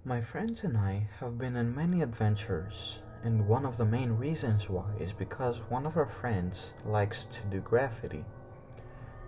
My friends and I have been in many adventures, and one of the main reasons why is because one of our friends likes to do graffiti.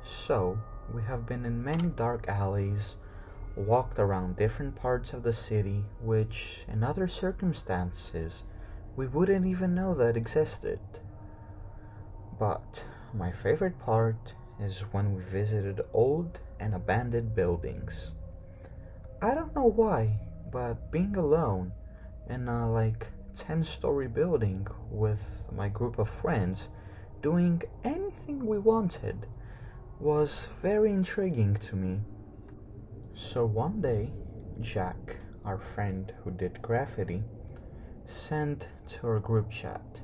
So, we have been in many dark alleys, walked around different parts of the city, which, in other circumstances, we wouldn't even know that existed. But my favorite part is when we visited old and abandoned buildings. I don't know why, but being alone in a 10-story building with my group of friends doing anything we wanted was very intriguing to me. So one day, Jack, our friend who did graffiti, sent to our group chat,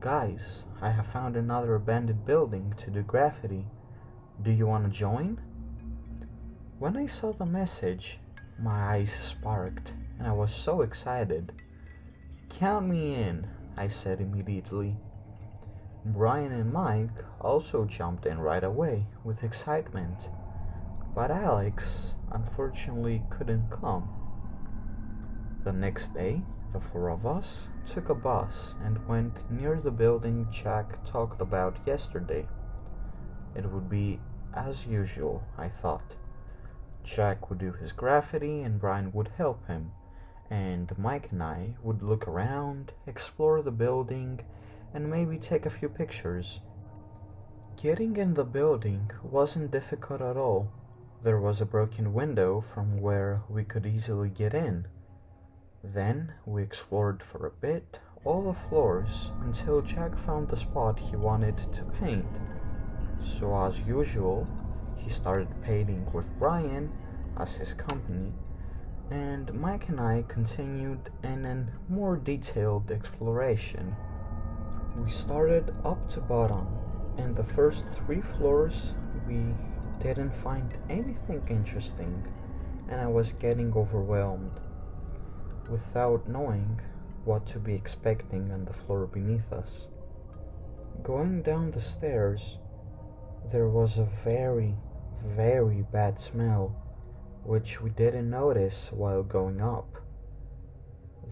"Guys, I have found another abandoned building to do graffiti. Do you want to join?" When I saw the message, my eyes sparked and I was so excited. "Count me in," I said immediately. Brian and Mike also jumped in right away with excitement, but Alex unfortunately couldn't come. The next day, the four of us took a bus and went near the building Jack talked about yesterday. It would be as usual, I thought. Jack would do his graffiti and Brian would help him, and Mike and I would look around, explore the building, and maybe take a few pictures. Getting in the building wasn't difficult at all. There was a broken window from where we could easily get in. Then we explored for a bit all the floors until Jack found the spot he wanted to paint. So as usual, he started painting with Brian as his company, and Mike and I continued in a more detailed exploration. We started up to bottom, and the first 3 floors we didn't find anything interesting, and I was getting overwhelmed without knowing what to be expecting on the floor beneath us. Going down the stairs, there was a very, very bad smell, which we didn't notice while going up.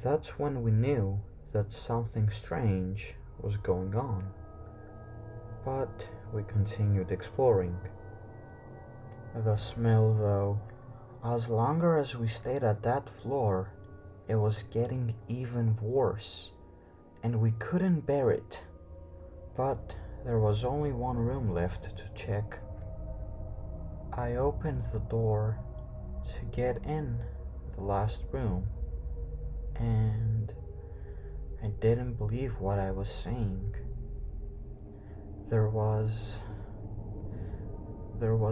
That's when we knew that something strange was going on. But we continued exploring. The smell, though, as longer as we stayed at that floor, it was getting even worse, and we couldn't bear it. But there was only one room left to check. I opened the door to get in the last room, and I didn't believe what I was seeing. There was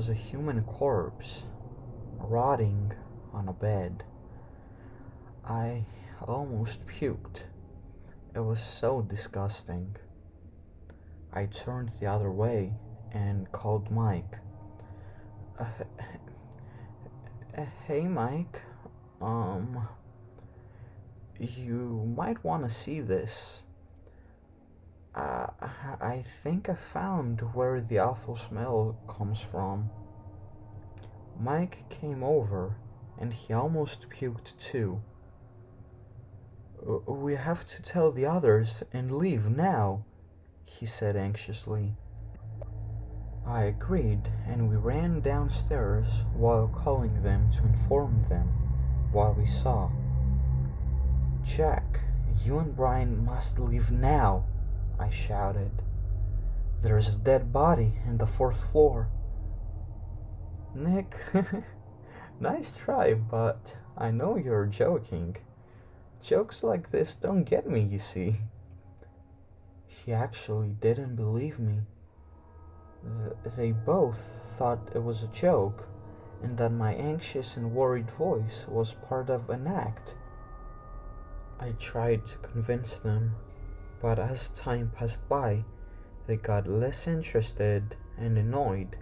a human corpse rotting on a bed. I almost puked. It was so disgusting. I turned the other way and called Mike. Hey Mike, you might want to see this. I think I found where the awful smell comes from." Mike came over and he almost puked too. "We have to tell the others and leave now," he said anxiously. I agreed, and we ran downstairs while calling them to inform them what we saw. "Jack, you and Brian must leave now," I shouted. "There's a dead body in the 4th floor." "Nick, nice try, but I know you're joking. Jokes like this don't get me, you see." He actually didn't believe me. They both thought it was a joke, and that my anxious and worried voice was part of an act. I tried to convince them, but as time passed by, they got less interested and annoyed,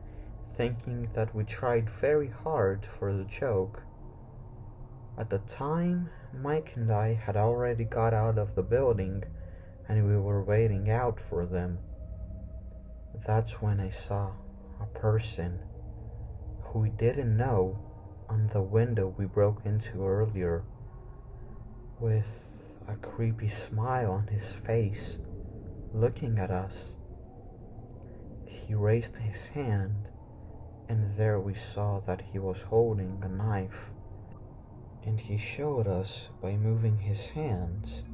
thinking that we tried very hard for the joke. At the time, Mike and I had already got out of the building, and we were waiting out for them. That's when I saw a person who we didn't know on the window we broke into earlier, with a creepy smile on his face, looking at us. He raised his hand, and there we saw that he was holding a knife, and he showed us by moving his hands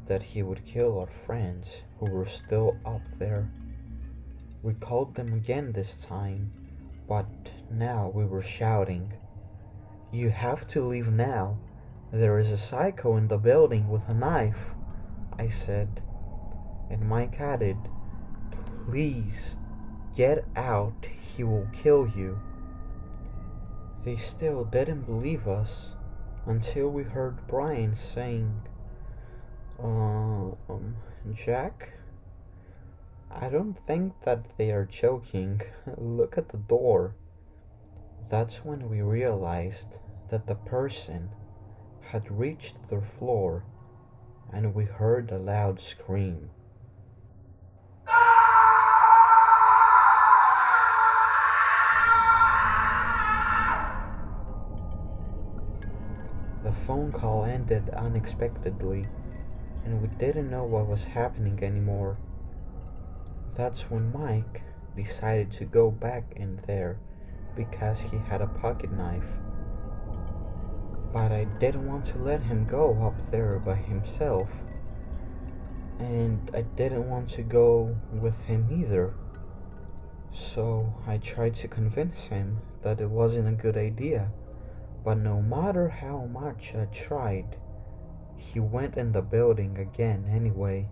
that he would kill our friends who were still up there. We called them again this time, but now we were shouting, "You have to leave now. There is a psycho in the building with a knife," I said, and Mike added, "Please, get out, he will kill you." They still didn't believe us until we heard Brian saying, Jack? I don't think that they are joking. Look at the door." That's when we realized that the person had reached the floor, and we heard a loud scream. The phone call ended unexpectedly, and we didn't know what was happening anymore. That's when Mike decided to go back in there because he had a pocket knife. But I didn't want to let him go up there by himself, and I didn't want to go with him either. So I tried to convince him that it wasn't a good idea, but no matter how much I tried, he went in the building again anyway.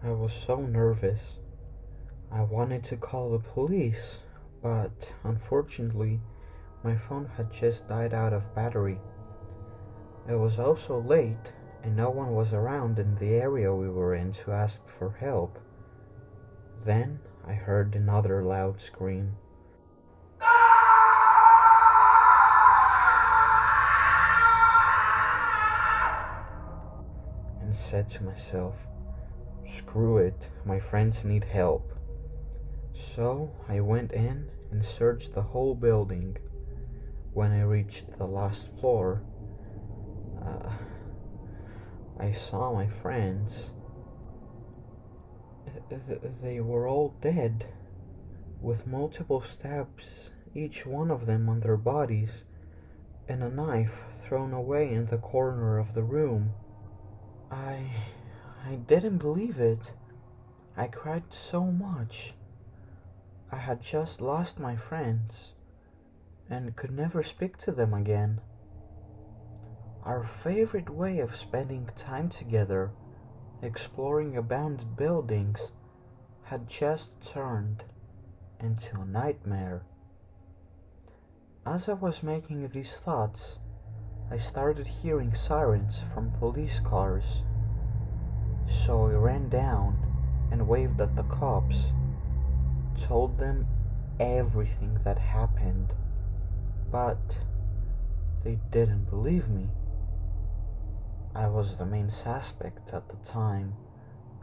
I was so nervous. I wanted to call the police, but unfortunately, my phone had just died out of battery. It was also late, and no one was around in the area we were in to ask for help. Then I heard another loud scream. And said to myself, "Screw it, my friends need help." So I went in and searched the whole building. When I reached the last floor, I saw my friends. They were all dead, with multiple stabs, each one of them on their bodies, and a knife thrown away in the corner of the room. I didn't believe it. I cried so much. I had just lost my friends and could never speak to them again. Our favorite way of spending time together, exploring abandoned buildings, had just turned into a nightmare. As I was making these thoughts, I started hearing sirens from police cars. So I ran down and waved at the cops, told them everything that happened, but they didn't believe me. I was the main suspect at the time,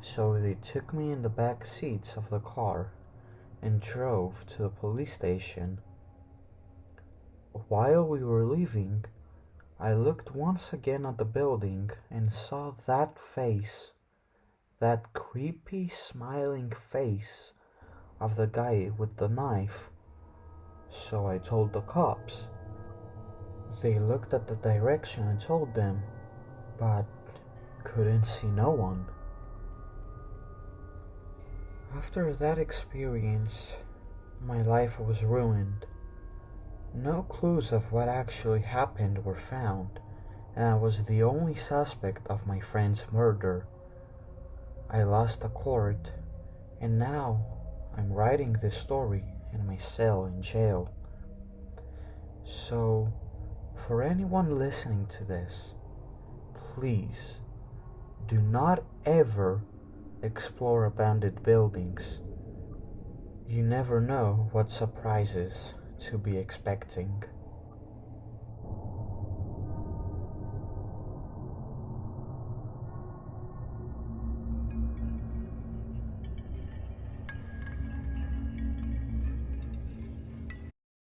so they took me in the back seats of the car and drove to the police station. While we were leaving, I looked once again at the building and saw that face, that creepy smiling face of the guy with the knife. So I told the cops. They looked at the direction I told them, but couldn't see no one. After that experience, my life was ruined. No clues of what actually happened were found, and I was the only suspect of my friend's murder. I lost a court, and now I'm writing this story in my cell in jail. So, for anyone listening to this, please do not ever explore abandoned buildings. You never know what surprises to be expecting.